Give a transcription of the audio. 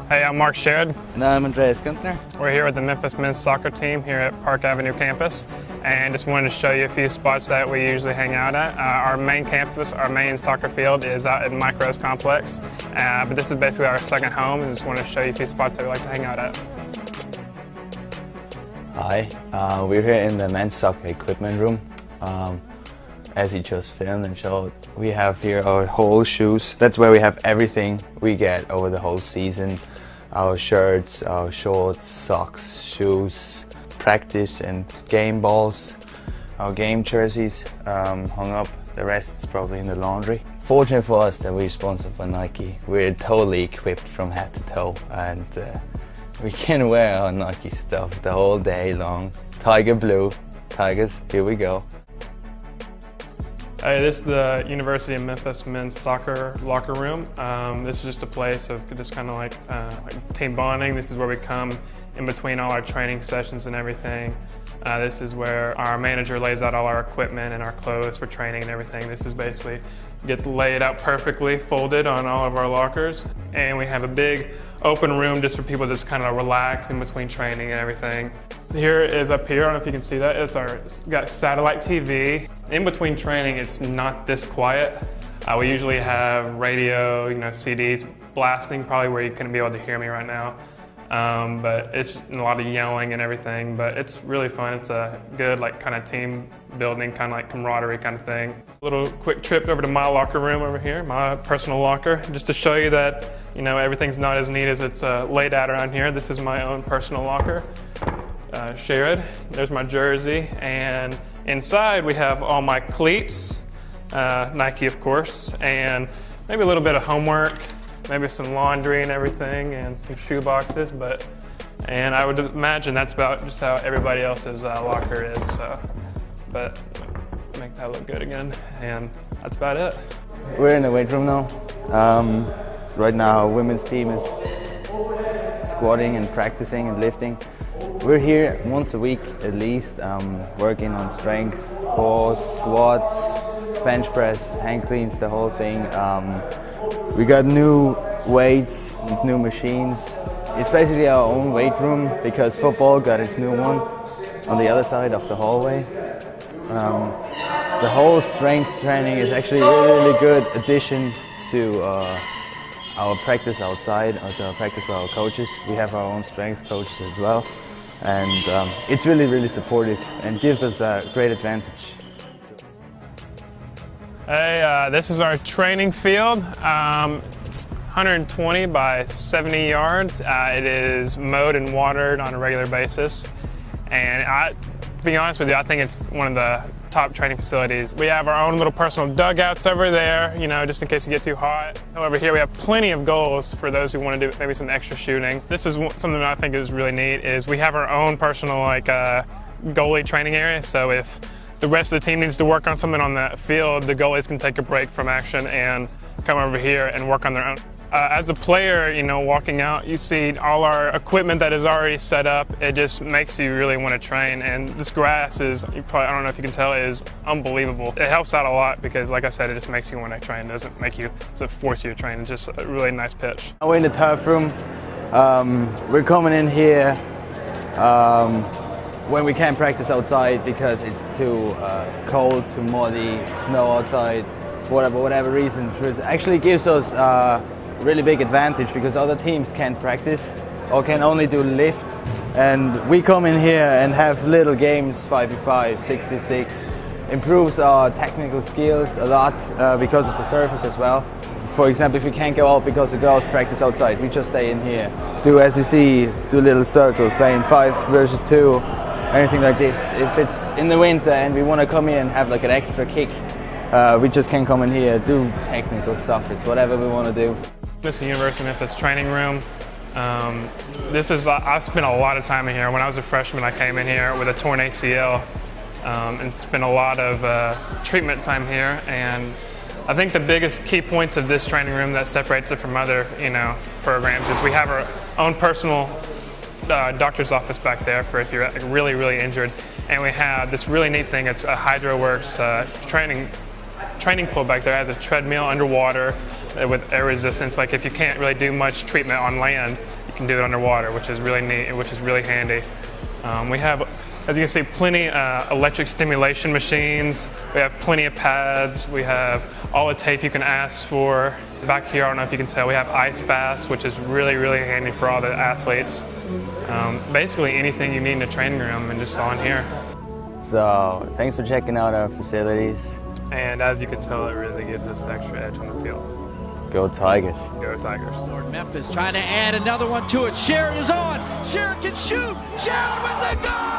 Hey, I'm Mark Sherrod. And I'm Andreas Guntner. We're here with the Memphis men's soccer team here at Park Avenue campus, and just wanted to show you a few spots that we usually hang out at. Our main campus, our main soccer field is out at Mike Rose Complex, but this is basically our second home, and just wanted to show you a few spots that we like to hang out at. Hi, we're here in the men's soccer equipment room. As he just filmed and showed, we have here our whole shoes. That's where we have everything we get over the whole season. Our shirts, our shorts, socks, shoes, practice and game balls, our game jerseys hung up. The rest is probably in the laundry. Fortunate for us that we're sponsored by Nike. We're totally equipped from head to toe, and we can wear our Nike stuff the whole day long. Tiger blue, Tigers, here we go. Hey, this is the University of Memphis men's soccer locker room. This is just a place of just kind of like team bonding. This is where we come in between all our training sessions and everything. This is where our manager lays out all our equipment and our clothes for training and everything. This is basically gets laid out perfectly, folded on all of our lockers. And we have a big open room just for people to just kind of relax in between training and everything. Here is up here, I don't know if you can see that, it's got satellite TV. In between training, it's not this quiet. We usually have radio, CDs blasting, probably where you couldn't be able to hear me right now. But it's a lot of yelling and everything, but it's really fun. It's a good kind of team building, kind of like camaraderie kind of thing. A little quick trip over to my locker room over here, my personal locker, just to show you that everything's not as neat as it's laid out around here. This is my own personal locker. Sherrod, there's my jersey, and inside we have all my cleats, Nike of course, and maybe a little bit of homework, maybe some laundry and everything, and some shoe boxes, and I would imagine that's about just how everybody else's locker is, but make that look good again, and that's about it. We're in the weight room now. Right now our women's team is squatting and practicing and lifting. We're here once a week at least, working on strength, core, squats, bench press, hand cleans, the whole thing. We got new weights, new machines. It's basically our own weight room because football got its new one on the other side of the hallway. The whole strength training is actually a really good addition to our practice outside, or to our practice with our coaches. We have our own strength coaches as well. And it's really, really supportive and gives us a great advantage. Hey, this is our training field. It's 120 by 70 yards. It is mowed and watered on a regular basis. And to be honest with you, I think it's one of the top training facilities. We have our own little personal dugouts over there, just in case you get too hot. Over here we have plenty of goals for those who want to do maybe some extra shooting. This is something that I think is really neat, is we have our own personal goalie training area. So if the rest of the team needs to work on something on the field, the goalies can take a break from action and come over here and work on their own. As a player, walking out, you see all our equipment that is already set up. It just makes you really want to train. And this grass is, I don't know if you can tell, is unbelievable. It helps out a lot because, like I said, it just makes you want to train. It doesn't force you to train. It's just a really nice pitch. We're in the turf room. We're coming in here when we can't practice outside because it's too cold, too muddy, snow outside, whatever reason. It actually gives us really big advantage because other teams can't practice or can only do lifts, and we come in here and have little games, 5v5, 6v6. Improves our technical skills a lot because of the surface as well. For example, if we can't go out because the girls practice outside, we just stay in here. Do, as you see, do little circles, playing 5 versus 2, anything like this. If it's in the winter and we want to come here and have an extra kick, we just can come in here, do technical stuff. It's whatever we want to do. This is the University of Memphis training room. I've spent a lot of time in here. When I was a freshman, I came in here with a torn ACL and spent a lot of treatment time here. And I think the biggest key points of this training room that separates it from other, programs is we have our own personal doctor's office back there for if you're really, really injured. And we have this really neat thing. It's a HydroWorks training pool back there. It has a treadmill underwater. with air resistance. Like if you can't really do much treatment on land, you can do it underwater, which is really neat and which is really handy. We have, as you can see, plenty electric stimulation machines. We have plenty of pads. We have all the tape you can ask for. Back here, I don't know if you can tell, we have ice baths, which is really, really handy for all the athletes. Basically anything you need in a training room and just on here. So thanks for checking out our facilities. And as you can tell, it really gives us the extra edge on the field. Go Tigers. Go Tigers. Lord Memphis trying to add another one to it. Sharon is on. Sharon can shoot. Sharon with the goal!